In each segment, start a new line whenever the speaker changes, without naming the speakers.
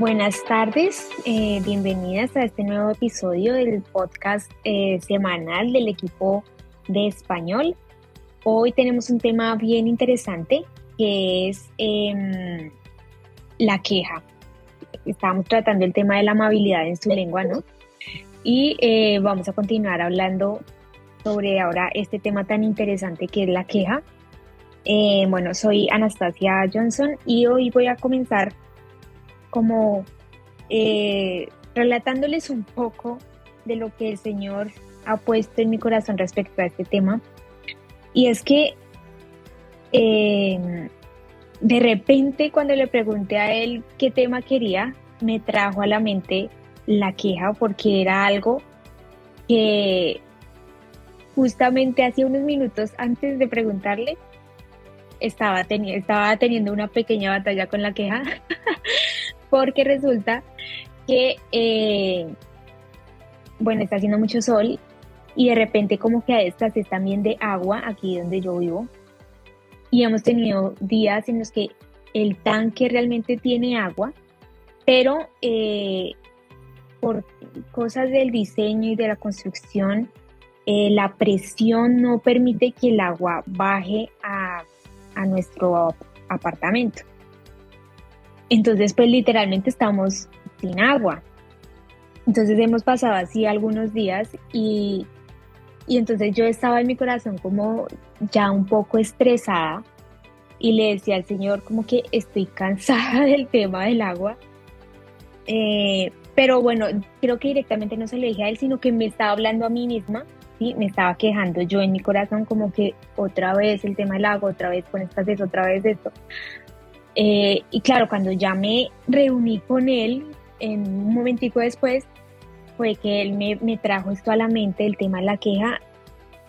Buenas tardes, bienvenidas a este nuevo episodio del podcast semanal del equipo de español. Hoy tenemos un tema bien interesante que es la queja. Estábamos tratando el tema de la amabilidad en su lengua, ¿no? Y vamos a continuar hablando sobre ahora este tema tan interesante que es la queja. Bueno, soy Anastasia Johnson y hoy voy a comenzar como relatándoles un poco de lo que el Señor ha puesto en mi corazón respecto a este tema. Y es que de repente cuando le pregunté a él qué tema quería, me trajo a la mente la queja, porque era algo que justamente hace unos minutos antes de preguntarle estaba teniendo una pequeña batalla con la queja. Porque resulta que, bueno, está haciendo mucho sol y de repente como que hay escasez también de agua aquí donde yo vivo. Y hemos tenido días en los que el tanque realmente tiene agua, pero por cosas del diseño y de la construcción, la presión no permite que el agua baje a nuestro apartamento. Entonces, pues literalmente estamos sin agua. Entonces hemos pasado así algunos días y entonces yo estaba en mi corazón como ya un poco estresada y le decía al Señor como que estoy cansada del tema del agua. Pero bueno, creo que directamente no se lo dije a él, sino que me estaba hablando a mí misma, ¿sí? Me estaba quejando yo en mi corazón como que otra vez el tema del agua, otra vez con escasez, otra vez esto. Y claro, cuando ya me reuní con él, en un momentico después, fue que él me trajo esto a la mente, el tema de la queja,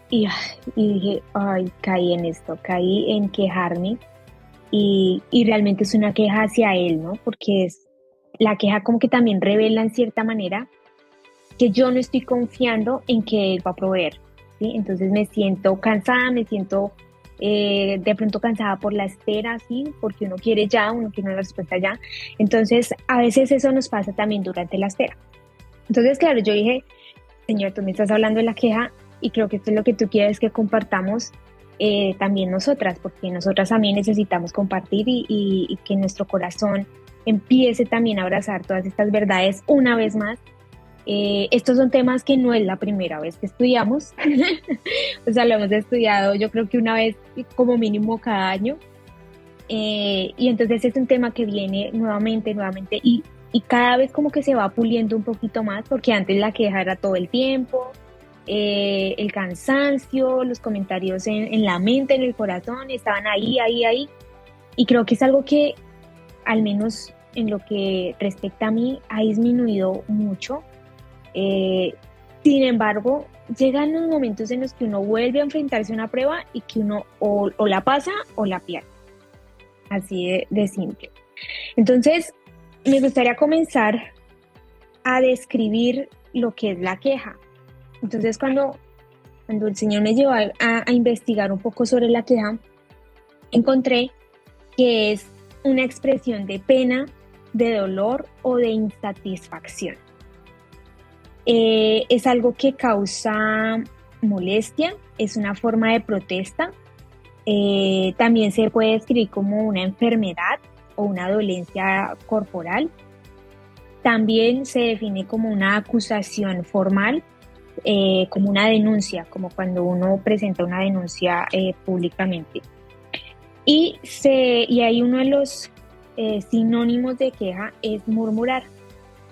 y dije, ay, caí en esto, caí en quejarme, y realmente es una queja hacia él, ¿no? Porque la queja como que también revela en cierta manera que yo no estoy confiando en que él va a proveer, ¿sí? Entonces me siento cansada, me siento de pronto cansada por la espera, ¿sí? Porque uno quiere una respuesta ya. Entonces, a veces eso nos pasa también durante la espera. Entonces, claro, yo dije, Señor, tú me estás hablando de la queja y creo que esto es lo que tú quieres que compartamos también nosotras, porque nosotras también necesitamos compartir y que nuestro corazón empiece también a abrazar todas estas verdades una vez más. Estos son temas que no es la primera vez que estudiamos, o sea, lo hemos estudiado yo creo que una vez como mínimo cada año, y entonces es un tema que viene nuevamente y cada vez como que se va puliendo un poquito más, porque antes la queja era todo el tiempo, el cansancio, los comentarios en la mente, en el corazón, estaban ahí, y creo que es algo que al menos en lo que respecta a mí ha disminuido mucho. Sin embargo, llegan los momentos en los que uno vuelve a enfrentarse a una prueba y que uno o la pasa o la pierde. Así de simple. Entonces, me gustaría comenzar a describir lo que es la queja. Entonces, cuando el Señor me llevó a investigar un poco sobre la queja, encontré que es una expresión de pena, de dolor o de insatisfacción. Es algo que causa molestia, es una forma de protesta. También se puede describir como una enfermedad o una dolencia corporal. También se define como una acusación formal, como una denuncia, como cuando uno presenta una denuncia públicamente. Y hay uno de los sinónimos de queja es murmurar.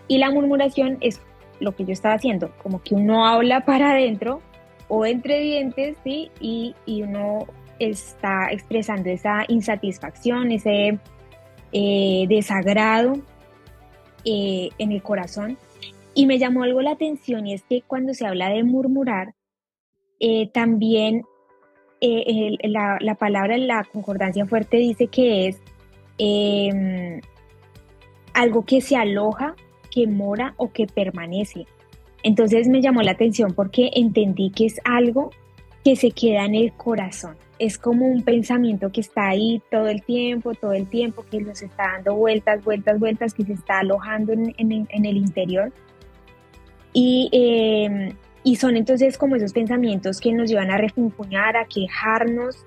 Y la murmuración es lo que yo estaba haciendo, como que uno habla para adentro o entre dientes, ¿sí? Y uno está expresando esa insatisfacción, ese desagrado en el corazón. Y me llamó algo la atención, y es que cuando se habla de murmurar, también la palabra en la concordancia fuerte dice que es algo que se aloja, que mora o que permanece. Entonces me llamó la atención porque entendí que es algo que se queda en el corazón, es como un pensamiento que está ahí todo el tiempo, que nos está dando vueltas, vueltas, vueltas, que se está alojando en el interior. Y, y son entonces como esos pensamientos que nos llevan a refunfuñar, a quejarnos,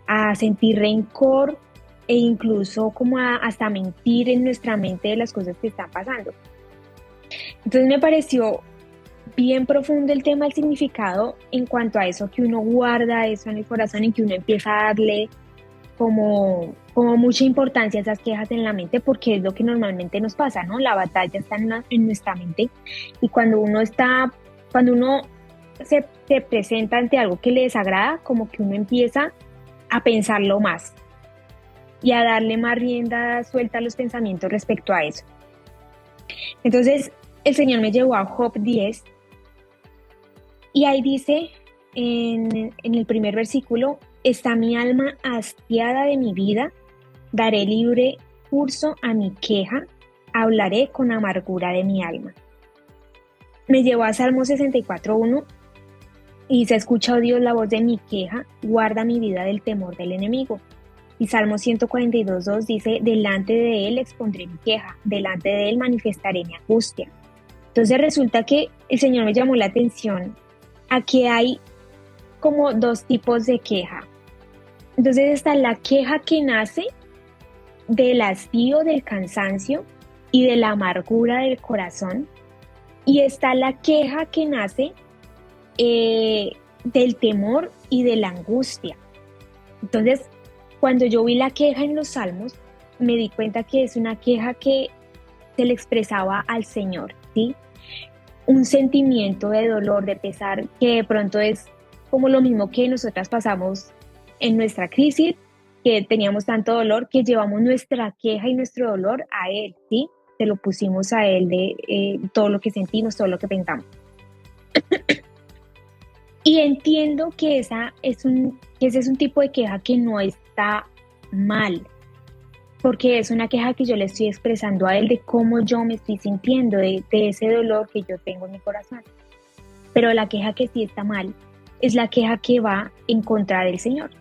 a sentir rencor e incluso como hasta mentir en nuestra mente de las cosas que están pasando. Entonces me pareció bien profundo el tema del significado en cuanto a eso, que uno guarda eso en el corazón y que uno empieza a darle como mucha importancia a esas quejas en la mente, porque es lo que normalmente nos pasa, ¿no? La batalla está en nuestra mente, y cuando uno se presenta ante algo que le desagrada, como que uno empieza a pensarlo más y a darle más rienda suelta a los pensamientos respecto a eso. Entonces, el Señor me llevó a Job 10, y ahí dice en el primer versículo: está mi alma hastiada de mi vida, daré libre curso a mi queja, hablaré con amargura de mi alma. Me llevó a Salmo 64:1 y dice: escucha, oh Dios, la voz de mi queja, guarda mi vida del temor del enemigo. Y Salmo 142:2 dice: delante de él expondré mi queja, delante de él manifestaré mi angustia. Entonces resulta que el Señor me llamó la atención a que hay como dos tipos de queja. Entonces está la queja que nace del hastío, del cansancio y de la amargura del corazón, y está la queja que nace del temor y de la angustia. Entonces, cuando yo vi la queja en los Salmos, me di cuenta que es una queja que se le expresaba al Señor, ¿sí? Un sentimiento de dolor, de pesar, que de pronto es como lo mismo que nosotras pasamos en nuestra crisis, que teníamos tanto dolor, que llevamos nuestra queja y nuestro dolor a Él, ¿sí? Se lo pusimos a Él de todo lo que sentimos, todo lo que pensamos. Y entiendo que ese es un tipo de queja que no está mal, porque es una queja que yo le estoy expresando a Él de cómo yo me estoy sintiendo, de ese dolor que yo tengo en mi corazón. Pero la queja que sí está mal es la queja que va en contra del Señor.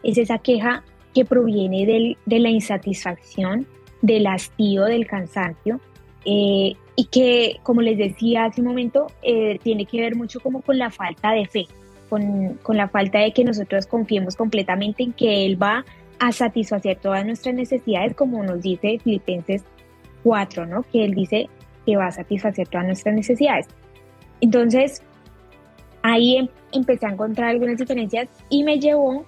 Es esa queja que proviene de la insatisfacción, del hastío, del cansancio, y que, como les decía hace un momento, tiene que ver mucho como con la falta de fe, con la falta de que nosotros confiemos completamente en que Él va a satisfacer todas nuestras necesidades, como nos dice Filipenses 4, ¿no? Que Él dice que va a satisfacer todas nuestras necesidades. Entonces, ahí empecé a encontrar algunas diferencias y me llevó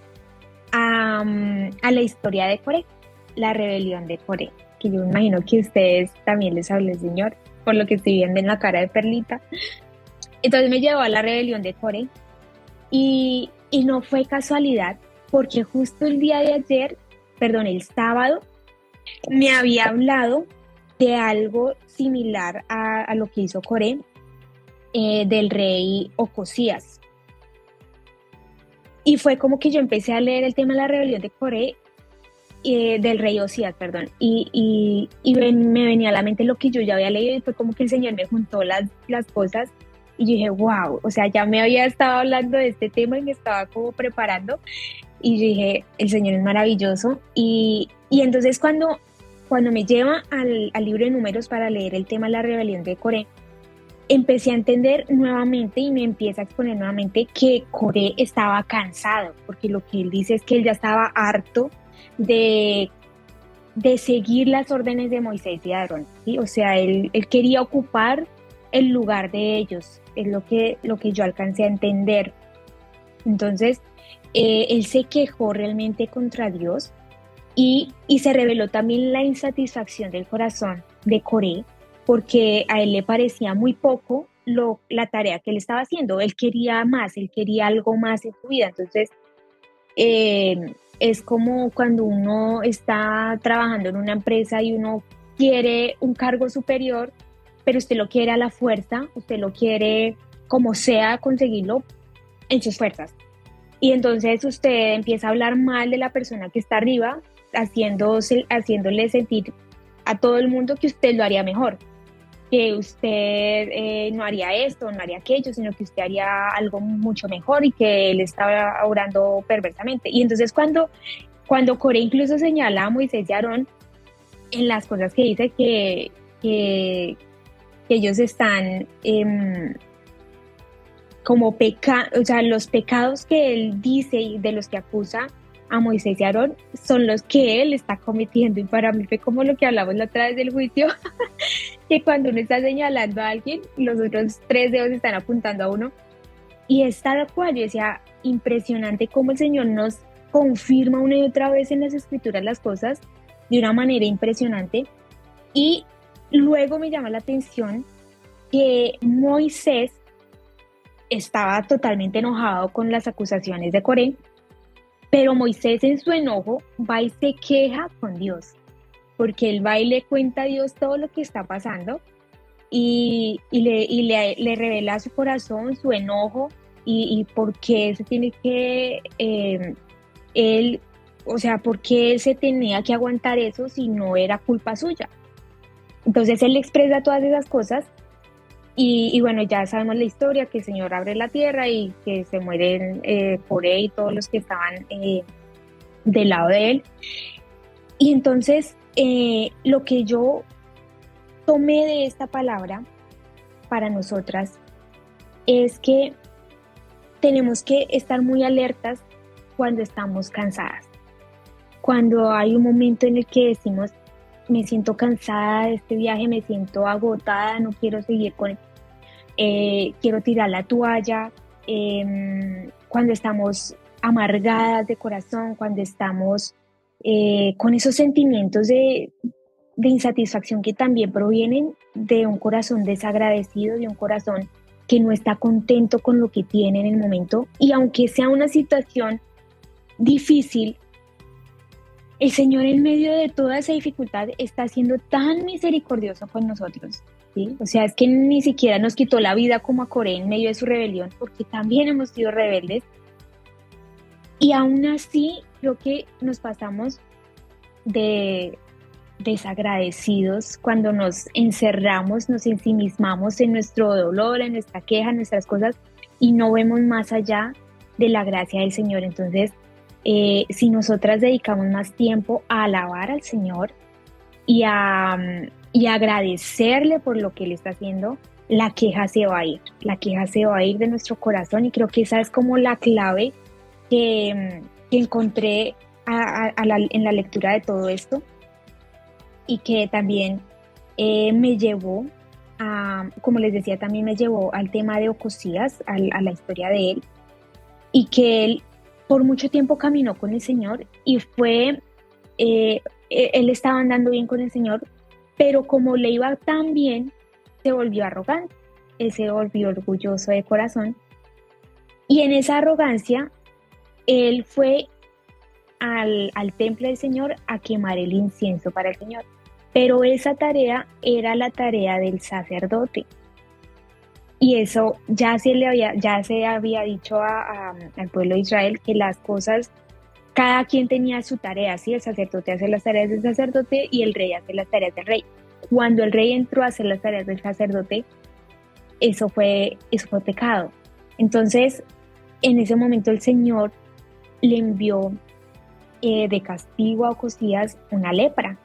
a la historia de Coré, la rebelión de Coré, que yo me imagino que a ustedes también les habló el Señor, por lo que estoy viendo en la cara de Perlita. Entonces me llevó a la rebelión de Coré, y no fue casualidad, porque justo el día de ayer, perdón, el sábado, me había hablado de algo similar a lo que hizo Coré, del rey Ocosías. Y fue como que yo empecé a leer el tema de la rebelión de Coré, del rey Osías, perdón, y me venía a la mente lo que yo ya había leído, y fue como que el Señor me juntó las cosas, y yo dije, wow, o sea, ya me había estado hablando de este tema y me estaba como preparando, y yo dije, el Señor es maravilloso, y entonces cuando me lleva al libro de Números para leer el tema de la rebelión de Coré, empecé a entender nuevamente y me empieza a exponer nuevamente que Coré estaba cansado, porque lo que él dice es que él ya estaba harto de seguir las órdenes de Moisés y de Aarón, ¿sí? O sea, él quería ocupar el lugar de ellos, es lo que yo alcancé a entender. Entonces, él se quejó realmente contra Dios, y se reveló también la insatisfacción del corazón de Coré, porque a él le parecía muy poco la tarea que él estaba haciendo. Él quería más, él quería algo más en su vida. Entonces, es como cuando uno está trabajando en una empresa y uno quiere un cargo superior, pero usted lo quiere a la fuerza, usted lo quiere como sea conseguirlo en sus fuerzas. Y entonces usted empieza a hablar mal de la persona que está arriba, haciéndole sentir a todo el mundo que usted lo haría mejor. que usted no haría esto, no haría aquello, sino que usted haría algo mucho mejor y que él estaba obrando perversamente. Y entonces cuando Coré incluso señala a Moisés y a Aarón en las cosas que dice que, que ellos están como o sea, los pecados que él dice y de los que acusa a Moisés y a Aarón son los que él está cometiendo. Y para mí fue como lo que hablamos la otra vez del juicio, que cuando uno está señalando a alguien, los otros tres dedos están apuntando a uno. Y es tal cual, yo decía, impresionante cómo el Señor nos confirma una y otra vez en las escrituras las cosas de una manera impresionante. Y luego me llama la atención que Moisés estaba totalmente enojado con las acusaciones de Coré, pero Moisés en su enojo va y se queja con Dios, porque él va y le cuenta a Dios todo lo que está pasando y le revela su corazón, su enojo y por qué se tiene que, él, o sea, por qué él se tenía que aguantar eso si no era culpa suya. Entonces él expresa todas esas cosas y bueno, ya sabemos la historia, que el Señor abre la tierra y que se mueren Coré y todos los que estaban del lado de él. Y entonces lo que yo tomé de esta palabra para nosotras es que tenemos que estar muy alertas cuando estamos cansadas. Cuando hay un momento en el que decimos, me siento cansada de este viaje, me siento agotada, no quiero seguir quiero tirar la toalla, cuando estamos amargadas de corazón, cuando estamos con esos sentimientos de insatisfacción que también provienen de un corazón desagradecido, de un corazón que no está contento con lo que tiene en el momento. Y aunque sea una situación difícil, el Señor en medio de toda esa dificultad está siendo tan misericordioso con nosotros, ¿sí? O sea, es que ni siquiera nos quitó la vida como a Coré en medio de su rebelión, porque también hemos sido rebeldes. Y aún así, creo que nos pasamos de desagradecidos cuando nos encerramos, nos ensimismamos en nuestro dolor, en nuestra queja, en nuestras cosas, y no vemos más allá de la gracia del Señor. Entonces, si nosotras dedicamos más tiempo a alabar al Señor y a agradecerle por lo que Él está haciendo, la queja se va a ir, la queja se va a ir de nuestro corazón, y creo que esa es como la clave que encontré en la lectura de todo esto, y que también me llevó como les decía, también me llevó al tema de Ocosías, a la historia de él, y que él por mucho tiempo caminó con el Señor y él estaba andando bien con el Señor, pero como le iba tan bien, se volvió arrogante, él se volvió orgulloso de corazón, y en esa arrogancia, él fue al templo del Señor a quemar el incienso para el Señor. Pero esa tarea era la tarea del sacerdote. Y eso ya se había dicho al pueblo de Israel, que las cosas, cada quien tenía su tarea, ¿sí? El sacerdote hace las tareas del sacerdote y el rey hace las tareas del rey. Cuando el rey entró a hacer las tareas del sacerdote, eso fue pecado. Entonces, en ese momento el Señor le envió de castigo a Ocosías una lepra.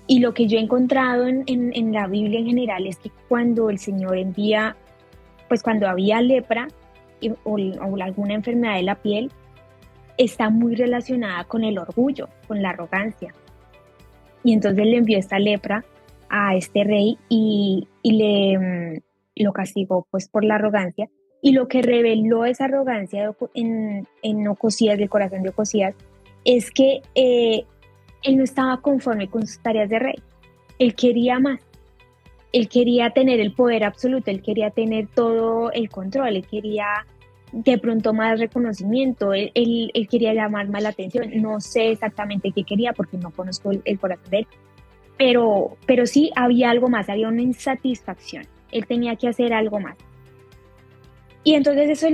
Y lo que yo he encontrado en la Biblia en general es que cuando el Señor envía, pues cuando había lepra o alguna enfermedad de la piel, está muy relacionada con el orgullo, con la arrogancia. Y entonces le envió esta lepra a este rey y lo castigó pues por la arrogancia. Y lo que reveló esa arrogancia en Ocosías, del corazón de Ocosías, es que él no estaba conforme con sus tareas de rey. Él quería más. Él quería tener el poder absoluto, él quería tener todo el control, él quería de pronto más reconocimiento, él quería llamar más la atención. No sé exactamente qué quería porque no conozco el corazón de él, pero sí había algo más, había una insatisfacción. Él tenía que hacer algo más. Y entonces eso es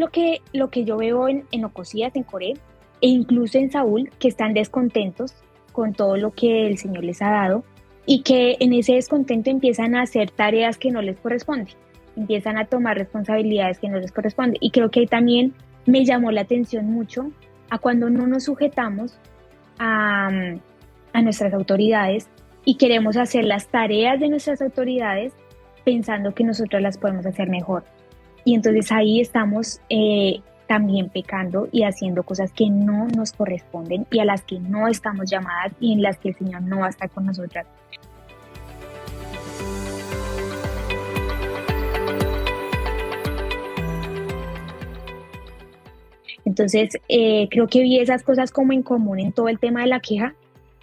lo que yo veo en Ocosías, en Coré, e incluso en Saúl, que están descontentos con todo lo que el Señor les ha dado, y que en ese descontento empiezan a hacer tareas que no les corresponden, empiezan a tomar responsabilidades que no les corresponden. Y creo que ahí también me llamó la atención mucho a cuando no nos sujetamos a, a nuestras autoridades y queremos hacer las tareas de nuestras autoridades pensando que nosotros las podemos hacer mejor. Y entonces ahí estamos también pecando y haciendo cosas que no nos corresponden y a las que no estamos llamadas y en las que el Señor no va a estar con nosotras. Entonces, creo que vi esas cosas como en común en todo el tema de la queja.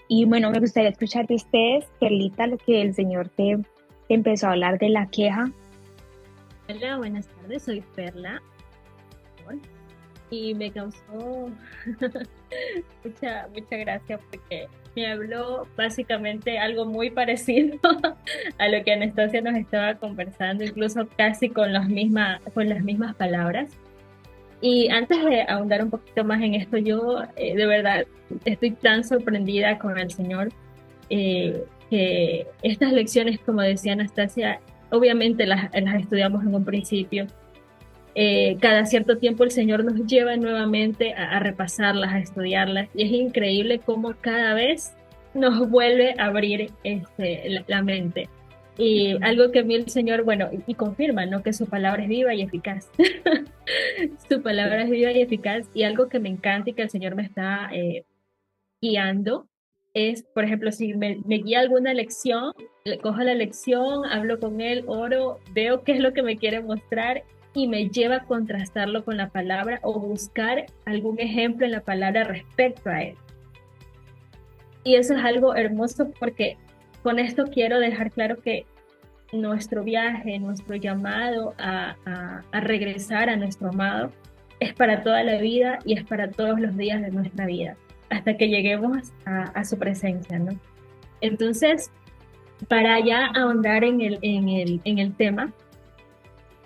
Y bueno, me gustaría escuchar de ustedes, Perlita, lo que el Señor te empezó a hablar de la queja.
Hola, buenas tardes, soy Perla y me causó mucha gracia porque me habló básicamente algo muy parecido a lo que Anastasia nos estaba conversando, incluso casi con las mismas palabras. Y antes de ahondar un poquito más en esto, yo de verdad estoy tan sorprendida con el Señor que estas lecciones, como decía Anastasia, obviamente las estudiamos en un principio. Cada cierto tiempo el Señor nos lleva nuevamente a repasarlas, a estudiarlas, y es increíble cómo cada vez nos vuelve a abrir la mente. Y algo que a mí el Señor, bueno, y confirma, ¿no? Que su palabra es viva y eficaz. Su palabra es viva y eficaz, y algo que me encanta y que el Señor me está guiando es, por ejemplo, si me guía alguna lección, le cojo la lección, hablo con él, oro, veo qué es lo que me quiere mostrar y me lleva a contrastarlo con la palabra o buscar algún ejemplo en la palabra respecto a él. Y eso es algo hermoso porque con esto quiero dejar claro que nuestro viaje, nuestro llamado a regresar a nuestro amado es para toda la vida y es para todos los días de nuestra vida, hasta que lleguemos a su presencia, ¿no? Entonces, para ya ahondar en el tema,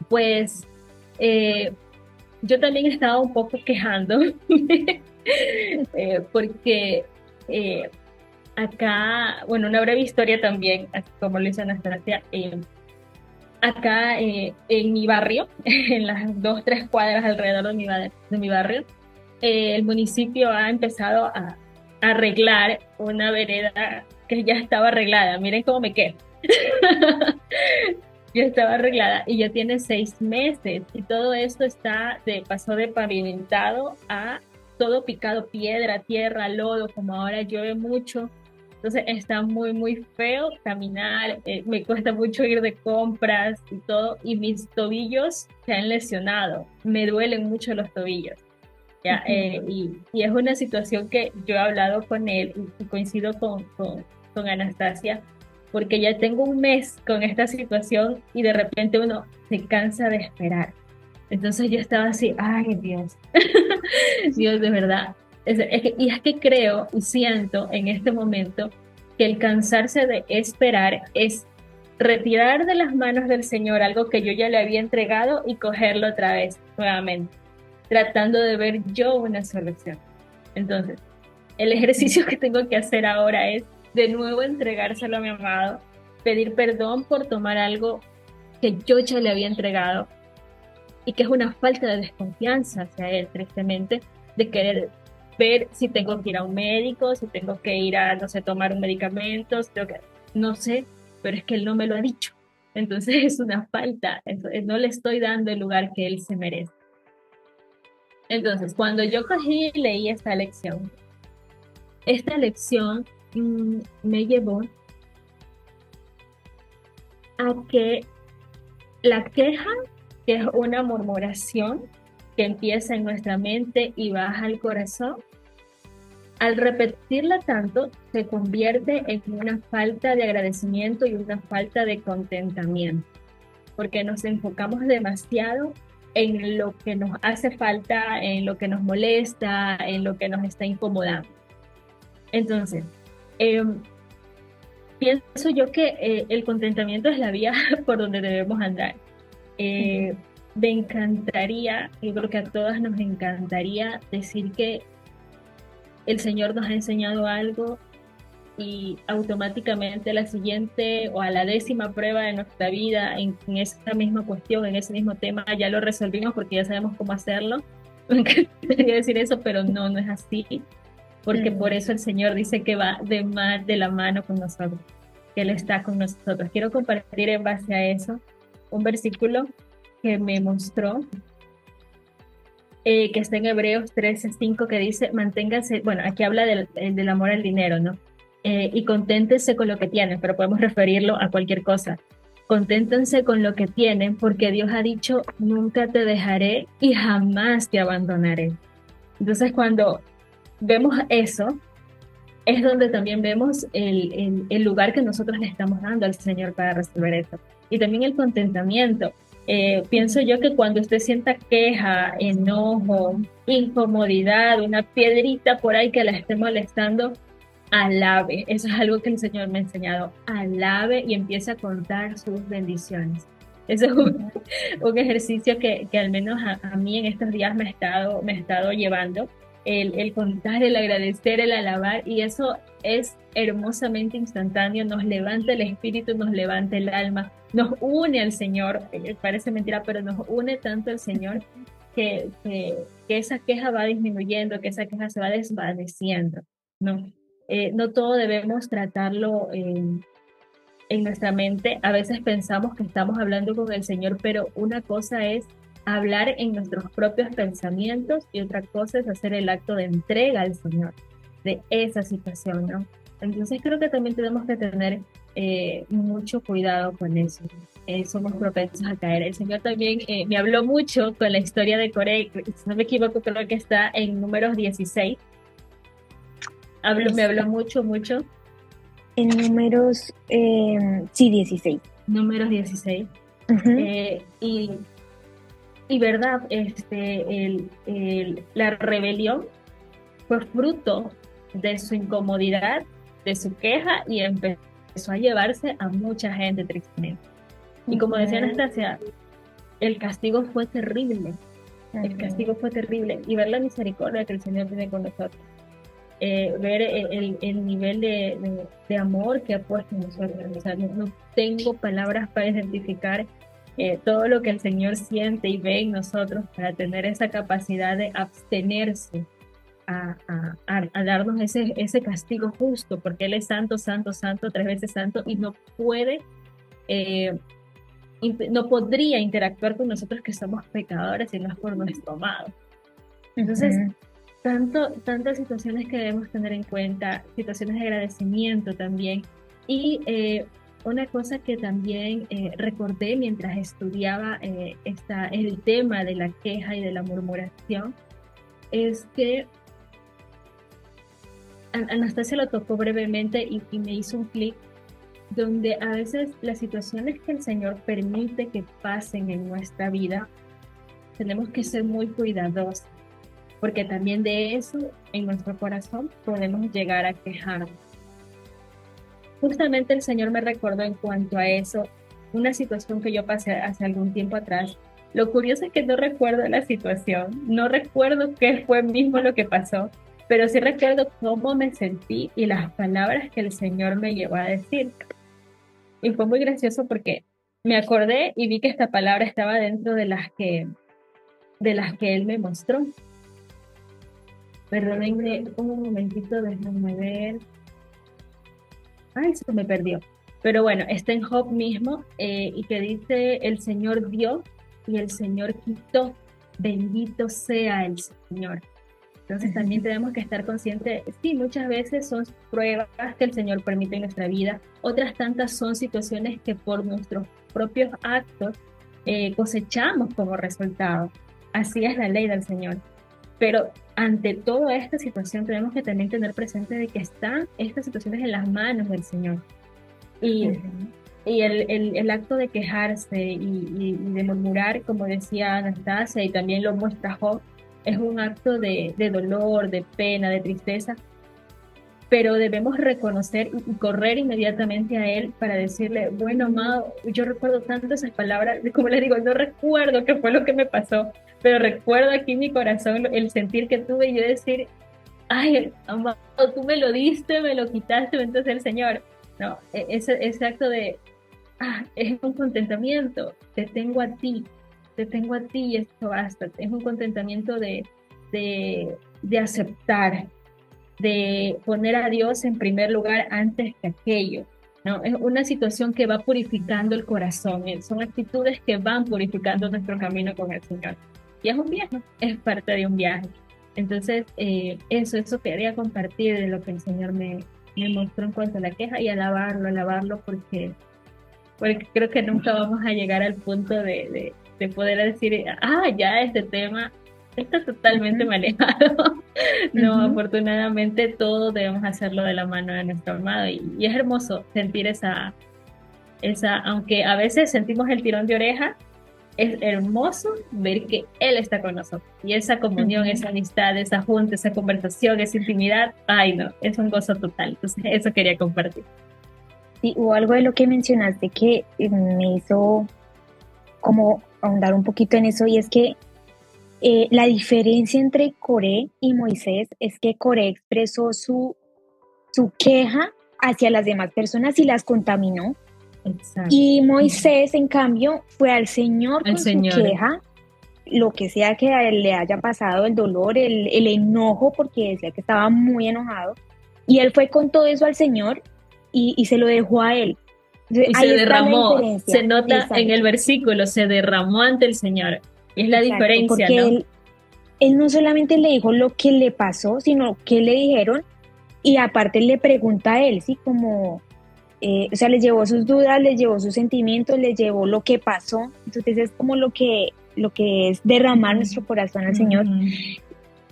pues yo también estaba un poco quejando porque eh, acá, bueno, una breve historia también, así como lo hizo Anastasia, acá en mi barrio, en las 2, 3 cuadras alrededor de mi barrio, el municipio ha empezado a arreglar una vereda que ya estaba arreglada. Miren cómo me quedo. Ya estaba arreglada y ya tiene 6 meses y todo esto pasó de pavimentado a todo picado, piedra, tierra, lodo, como ahora llueve mucho. Entonces está muy feo caminar, me cuesta mucho ir de compras y todo, y mis tobillos se han lesionado, me duelen mucho los tobillos. ¿Ya? Y es una situación que yo he hablado con él y coincido con Anastasia, porque ya tengo un mes con esta situación y de repente uno se cansa de esperar. Entonces yo estaba así, ay Dios, Dios de verdad. Y es que creo y siento en este momento que el cansarse de esperar es retirar de las manos del Señor algo que yo ya le había entregado y cogerlo otra vez nuevamente, tratando de ver yo una solución. Entonces, el ejercicio que tengo que hacer ahora es de nuevo entregárselo a mi amado, pedir perdón por tomar algo que yo ya le había entregado y que es una falta de desconfianza hacia él, tristemente, de querer ver si tengo que ir a un médico, si tengo que ir a, no sé, tomar un medicamento, no sé, pero es que él no me lo ha dicho. Entonces es una falta, no le estoy dando el lugar que él se merece. Entonces, cuando yo cogí y leí esta lección me llevó a que la queja, que es una murmuración que empieza en nuestra mente y baja al corazón, al repetirla tanto, se convierte en una falta de agradecimiento y una falta de contentamiento, porque nos enfocamos demasiado en lo que nos hace falta, en lo que nos molesta, en lo que nos está incomodando. Entonces, eh, pienso yo que el contentamiento es la vía por donde debemos andar. Eh, Me encantaría, yo creo que a todas nos encantaría decir que el Señor nos ha enseñado algo y automáticamente a la siguiente o a la 10ª prueba de nuestra vida en esa misma cuestión, en ese mismo tema, ya lo resolvimos porque ya sabemos cómo hacerlo. Me encantaría decir eso, pero no, no es así, porque por
Mm.
eso el Señor dice que va de la mano con nosotros, que Él está con nosotros. Quiero compartir en base a eso un versículo que me mostró, que está en Hebreos 13:5, que dice, manténgase, bueno, aquí habla del amor al dinero, ¿no? Y conténtense con lo que tienen, pero podemos referirlo a cualquier cosa. Conténtense con lo que tienen, porque Dios ha dicho, nunca te dejaré y jamás te abandonaré. Entonces, cuando vemos eso, es donde también vemos el lugar que nosotros le estamos dando al Señor para resolver eso. Y también el contentamiento. Pienso yo que cuando usted sienta queja, enojo, incomodidad, una piedrita por ahí que la esté molestando, alabe. Eso es algo que el Señor me ha enseñado. Alabe y empiece a contar sus bendiciones. Eso es un ejercicio que al menos a mí en estos días me ha estado llevando. El contar, el agradecer, el alabar, y eso es hermosamente instantáneo, nos levanta el espíritu, nos levanta el alma, nos une al Señor, parece mentira, pero nos une tanto al Señor que esa queja va disminuyendo, que esa queja se va desvaneciendo, ¿no? No todo debemos tratarlo en nuestra mente. A veces pensamos que estamos hablando con el Señor, pero una cosa es hablar en nuestros propios pensamientos y otra cosa es hacer el acto de entrega al Señor de esa situación, ¿no? Entonces creo que también tenemos que tener mucho cuidado con eso. Somos propensos a caer. El Señor también me habló mucho con la historia de Coré, si no me equivoco, creo que está en Números 16. Me
Es
habló mucho, mucho.
en números, sí, 16.
Números 16.
Ujú.
Eh, y Y verdad, la rebelión fue fruto de su incomodidad, de su queja y empezó a llevarse a mucha gente tristemente. Y como decía
Ujú.
Anastasia, el castigo fue terrible, el
Ujú.
castigo fue terrible. Y ver la misericordia que el Señor tiene con nosotros, ver el nivel de amor que ha puesto en nosotros. O sea, no tengo palabras para identificar todo lo que el Señor siente y ve en nosotros para tener esa capacidad de abstenerse a darnos ese castigo justo, porque Él es santo, santo, santo, 3 veces santo, y no puede, eh, no podría interactuar con nosotros que somos pecadores si no es por nuestro amado. Entonces,
Ujú.
tantas situaciones que debemos tener en cuenta, situaciones de agradecimiento también. Y una cosa que también recordé mientras estudiaba el tema de la queja y de la murmuración, es que Anastasia lo tocó brevemente y me hizo un clic, donde a veces las situaciones que el Señor permite que pasen en nuestra vida, tenemos que ser muy cuidadosos, porque también de eso en nuestro corazón podemos llegar a quejarnos. Justamente el Señor me recordó en cuanto a eso una situación que yo pasé hace algún tiempo atrás. Lo curioso es que no recuerdo la situación, no recuerdo qué fue mismo lo que pasó, pero sí recuerdo cómo me sentí y las palabras que el Señor me llevó a decir. Y fue muy gracioso porque me acordé y vi que esta palabra estaba dentro de las que Él me mostró. Perdónenme un momentito, déjenme ver. Ay, se me perdió. Pero bueno, está en Job mismo, y que dice, el Señor dio y el Señor quitó. Bendito sea el Señor. Entonces también tenemos que estar conscientes, sí, muchas veces son pruebas que el Señor permite en nuestra vida, otras tantas son situaciones que por nuestros propios actos cosechamos como resultado. Así es la ley del Señor. Pero ante toda esta situación tenemos que también tener presente de que están estas situaciones en las manos del Señor. Y,
Ujú.
y el acto de quejarse y de murmurar, como decía Anastasia, y también lo muestra Job, es un acto de dolor, de pena, de tristeza, pero debemos reconocer y correr inmediatamente a Él para decirle, bueno, amado, yo recuerdo tanto esas palabras, como le digo, no recuerdo qué fue lo que me pasó, pero recuerdo aquí en mi corazón el sentir que tuve y yo decir, ay, amado, tú me lo diste, me lo quitaste, entonces el Señor. No, ese acto de, es un contentamiento, te tengo a ti y esto basta. Es un contentamiento de aceptar, de poner a Dios en primer lugar antes que aquello. ¿No? Es una situación que va purificando el corazón, son actitudes que van purificando nuestro camino con el Señor. Y es un viaje, es parte de un viaje. Entonces, eso quería compartir de lo que el Señor me mostró en cuanto a la queja y alabarlo porque creo que nunca vamos a llegar al punto de poder decir, ya este tema está totalmente
Ujú,
manejado. No,
ujú.
afortunadamente todos debemos hacerlo de la mano de nuestro amado y es hermoso sentir aunque a veces sentimos el tirón de oreja, es hermoso ver que Él está con nosotros y esa comunión,
Ujú.
esa amistad, esa junta, esa conversación, esa intimidad, ay no, es un gozo total. Entonces eso quería compartir.
Sí, hubo algo de lo que mencionaste que me hizo como ahondar un poquito en eso y es que la diferencia entre Coré y Moisés es que Coré expresó su queja hacia las demás personas y las contaminó.
Exacto.
Y Moisés, en cambio, fue al Señor
Al
con su
Señor.
queja, lo que sea que a él le haya pasado, el dolor, el enojo, porque decía que estaba muy enojado. Y él fue con todo eso al Señor y se lo dejó a él. Entonces,
Y se
ahí está la
derramó, se
diferencia.
nota en el
Exacto,
versículo, se derramó ante el Señor. Y es la
exacto,
diferencia,
porque
¿no?
él no solamente le dijo lo que le pasó, sino que le dijeron y aparte le pregunta a él, ¿sí? Como, o sea, le llevó sus dudas, le llevó sus sentimientos, le llevó lo que pasó. Entonces es como lo que es derramar nuestro corazón al Señor.
Ujú.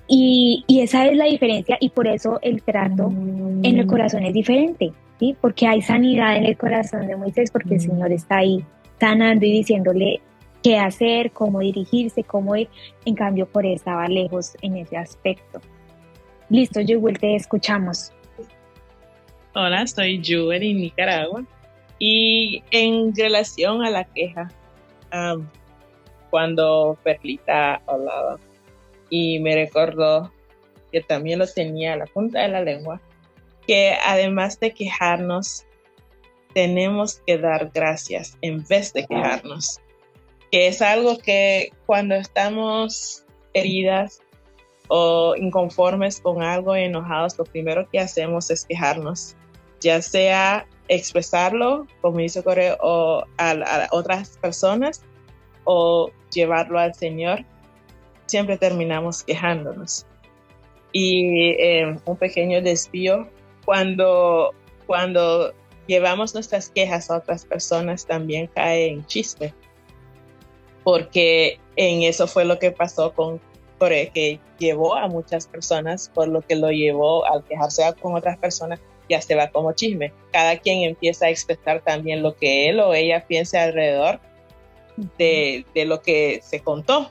Y esa es la diferencia y por eso el trato en el corazón es diferente, ¿sí? Porque hay sanidad en el corazón de Moisés, porque el Señor está ahí sanando y diciéndole qué hacer, cómo dirigirse, cómo ir. En cambio, por él estaba lejos en ese aspecto. Listo, Jewel, te escuchamos.
Hola, soy Juven en Nicaragua. Y en relación a la queja, am, cuando Perlita hablaba y me recordó que también lo tenía a la punta de la lengua, que además de quejarnos, tenemos que dar gracias en vez de quejarnos. Que es algo que cuando estamos heridas o inconformes con algo, enojados, lo primero que hacemos es quejarnos, ya sea expresarlo, como hizo Coreo, o a otras personas, o llevarlo al Señor. Siempre terminamos quejándonos. Y un pequeño desvío, cuando llevamos nuestras quejas a otras personas, también cae en chisme, porque en eso fue lo que pasó con Coré, que llevó a muchas personas, por lo que lo llevó al quejarse con otras personas, ya se va como chisme. Cada quien empieza a expresar también lo que él o ella piensa alrededor de lo que se contó.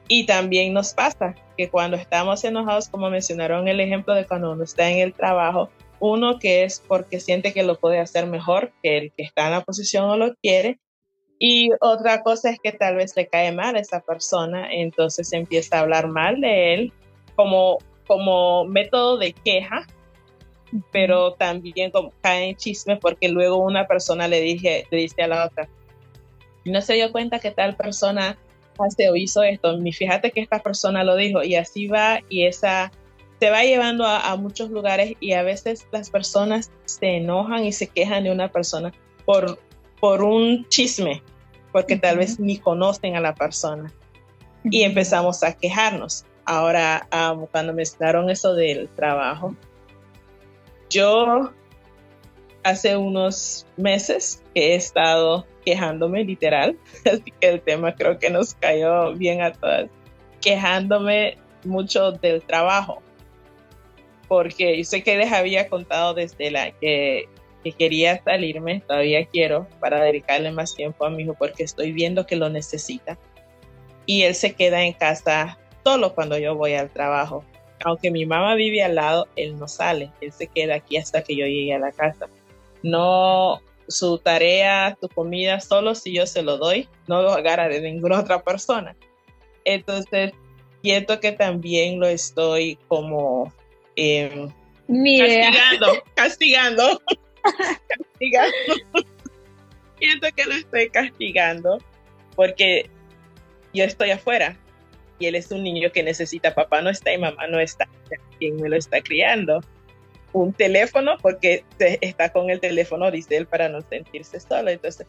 Y también nos pasa que cuando estamos enojados, como mencionaron el ejemplo de cuando uno está en el trabajo, uno que es porque siente que lo puede hacer mejor que el que está en la posición o lo quiere, y otra cosa es que tal vez le cae mal a esa persona, entonces empieza a hablar mal de él como método de queja, pero también como cae en chisme porque luego una persona le dice a la otra, no se dio cuenta que tal persona hace o hizo esto, fíjate que esta persona lo dijo, y así va, y esa se va llevando a muchos lugares, y a veces las personas se enojan y se quejan de una persona por un chisme, porque tal vez ni conocen a la persona, y empezamos a quejarnos. Ahora, cuando me mencionaron eso del trabajo, yo hace unos meses que he estado quejándome literal, así que el tema creo que nos cayó bien a todas, quejándome mucho del trabajo, porque yo sé que les había contado desde que quería salirme, todavía quiero, para dedicarle más tiempo a mi hijo, porque estoy viendo que lo necesita, y él se queda en casa solo cuando yo voy al trabajo. Aunque mi mamá vive al lado, él no sale, él se queda aquí hasta que yo llegue a la casa. No, su tarea, su comida, solo si yo se lo doy, no lo agarra de ninguna otra persona. Entonces, siento que también lo estoy como
Mira,
castigando. Siento que lo estoy castigando porque yo estoy afuera y él es un niño que necesita, papá no está y mamá no está. ¿Quién me lo está criando? Un teléfono, porque está con el teléfono, dice él, para no sentirse solo. Entonces,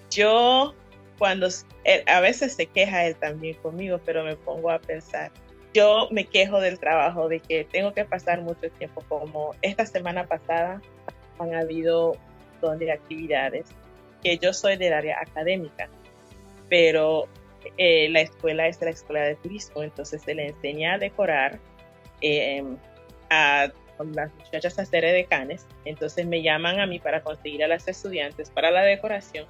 yo a veces se queja él también conmigo, pero me pongo a pensar. Yo me quejo del trabajo, de que tengo que pasar mucho tiempo, como esta semana pasada han habido un montón de actividades, que yo soy del área académica, pero la escuela es la escuela de turismo, entonces se le enseña a decorar, a las muchachas a ser edecanes, entonces me llaman a mí para conseguir a las estudiantes para la decoración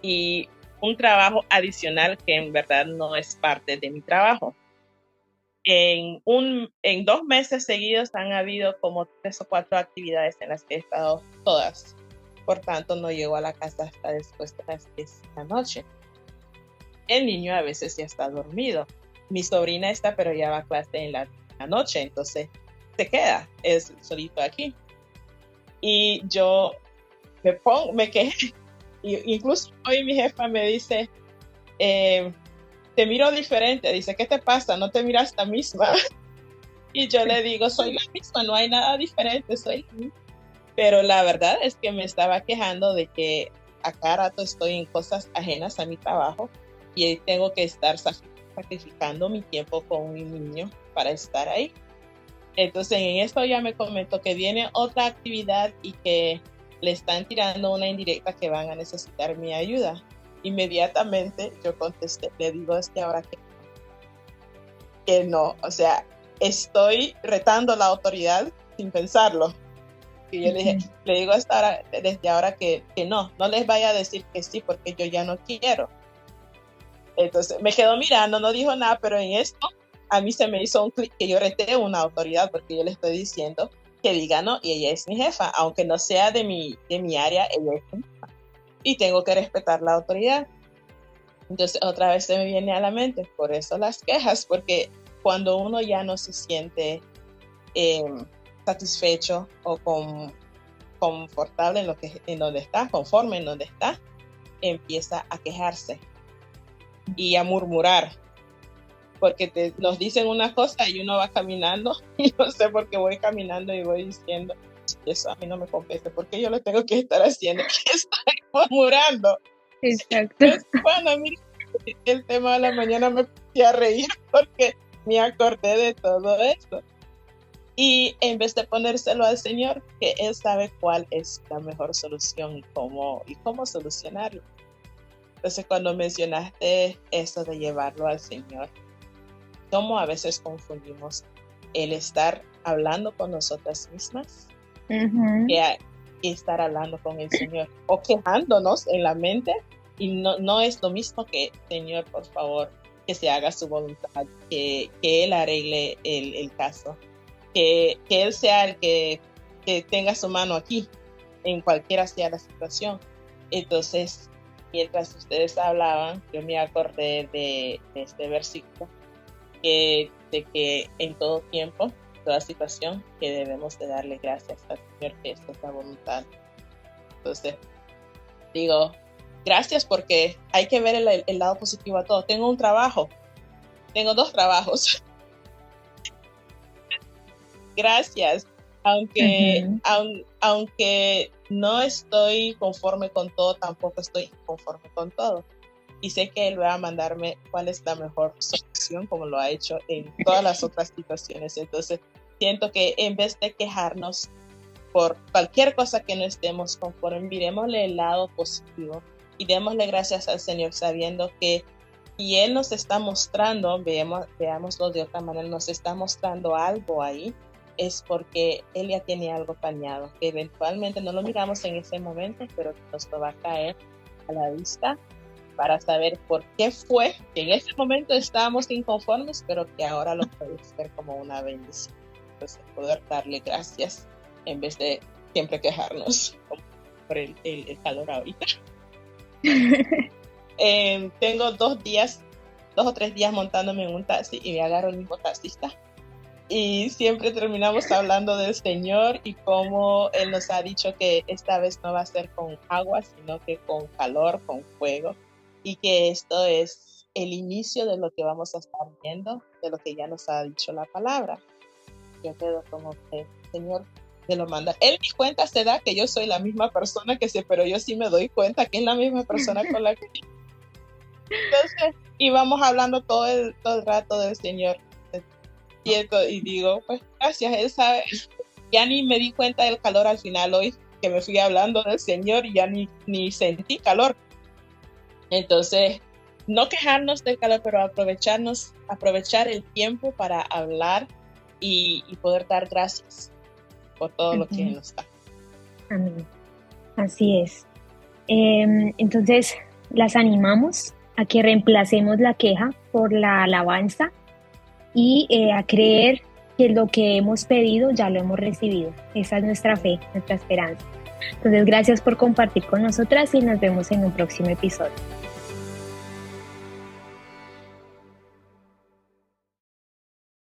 y un trabajo adicional que en verdad no es parte de mi trabajo. En 2 meses seguidos han habido como 3 o 4 actividades en las que he estado todas. Por tanto, no llego a la casa hasta después de las 10 de la noche. El niño a veces ya está dormido. Mi sobrina está, pero ya va a clase en la noche, entonces se queda, es solito aquí. Y yo me quejé. Incluso hoy mi jefa me dice, te miro diferente. Dice, ¿qué te pasa? ¿No te miras la misma? Y yo le digo, soy la misma, no hay nada diferente, soy la misma. Pero la verdad es que me estaba quejando de que a cada rato estoy en cosas ajenas a mi trabajo y tengo que estar sacrificando mi tiempo con mi niño para estar ahí. Entonces en esto ya me comentó que viene otra actividad y que le están tirando una indirecta que van a necesitar mi ayuda. Inmediatamente yo contesté, le digo, es que ahora que no, o sea, estoy retando la autoridad sin pensarlo. Y yo le digo hasta ahora, desde ahora que no les vaya a decir que sí porque yo ya no quiero. Entonces me quedó mirando, no dijo nada, pero en esto a mí se me hizo un clic que yo reté una autoridad porque yo le estoy diciendo que diga no y ella es mi jefa, aunque no sea de mi área, ella es mi jefa y tengo que respetar la autoridad. Entonces otra vez se me viene a la mente, por eso las quejas, porque cuando uno ya no se siente satisfecho o confortable en donde está, conforme en donde está, empieza a quejarse y a murmurar, porque nos dicen una cosa y uno va caminando y no sé por qué voy caminando y voy diciendo, eso a mí no me compete, porque yo lo tengo que estar haciendo, estoy murmurando.
exacto.
Entonces, cuando mira el tema de la mañana me puse a reír porque me acordé de todo esto. Y en vez de ponérselo al Señor, que Él sabe cuál es la mejor solución y cómo solucionarlo. Entonces, cuando mencionaste eso de llevarlo al Señor, cómo a veces confundimos el estar hablando con nosotras mismas que estar hablando con el Señor o quejándonos en la mente, y no es lo mismo que, Señor, por favor, que se haga su voluntad, que Él arregle el caso. Que Él sea el que tenga su mano aquí, en cualquiera sea la situación. Entonces, mientras ustedes hablaban, yo me acordé de este versículo, de que en todo tiempo, toda situación, que debemos de darle gracias al Señor, que esta es la voluntad. Entonces, digo, gracias porque hay que ver el lado positivo a todo. Tengo 2 trabajos. Gracias, aunque no estoy conforme con todo, tampoco estoy conforme con todo. Y sé que Él va a mandarme cuál es la mejor solución, como lo ha hecho en todas las otras situaciones. Entonces, siento que en vez de quejarnos por cualquier cosa que no estemos conforme, miremosle el lado positivo y démosle gracias al Señor sabiendo que si Él nos está mostrando, veámoslo de otra manera, nos está mostrando algo ahí, es porque Él ya tiene algo planeado, que eventualmente no lo miramos en ese momento, pero nos lo va a caer a la vista para saber por qué fue que en ese momento estábamos inconformes, pero que ahora lo podemos ver como una bendición. Entonces, poder darle gracias en vez de siempre quejarnos por el calor ahorita. Tengo 2 días 2 o 3 días montándome en un taxi y me agarro el mismo taxista. Y siempre terminamos hablando del Señor y cómo Él nos ha dicho que esta vez no va a ser con agua, sino que con calor, con fuego, y que esto es el inicio de lo que vamos a estar viendo, de lo que ya nos ha dicho la palabra. Yo quedo como que, Señor, te lo manda. Él ni cuenta se da que yo soy la misma persona que sé, pero yo sí me doy cuenta que es la misma persona con la que... Entonces, íbamos hablando todo el rato del Señor. Y digo, pues gracias, Él sabe. Ya ni me di cuenta del calor al final hoy, que me fui hablando del Señor y ya ni sentí calor. Entonces, no quejarnos del calor, pero aprovechar el tiempo para hablar y poder dar gracias por todo lo que nos da.
Amén. Así es. Entonces, las animamos a que reemplacemos la queja por la alabanza y a creer que lo que hemos pedido ya lo hemos recibido. Esa es nuestra fe, nuestra esperanza. Entonces, gracias por compartir con nosotras y nos vemos en un próximo episodio.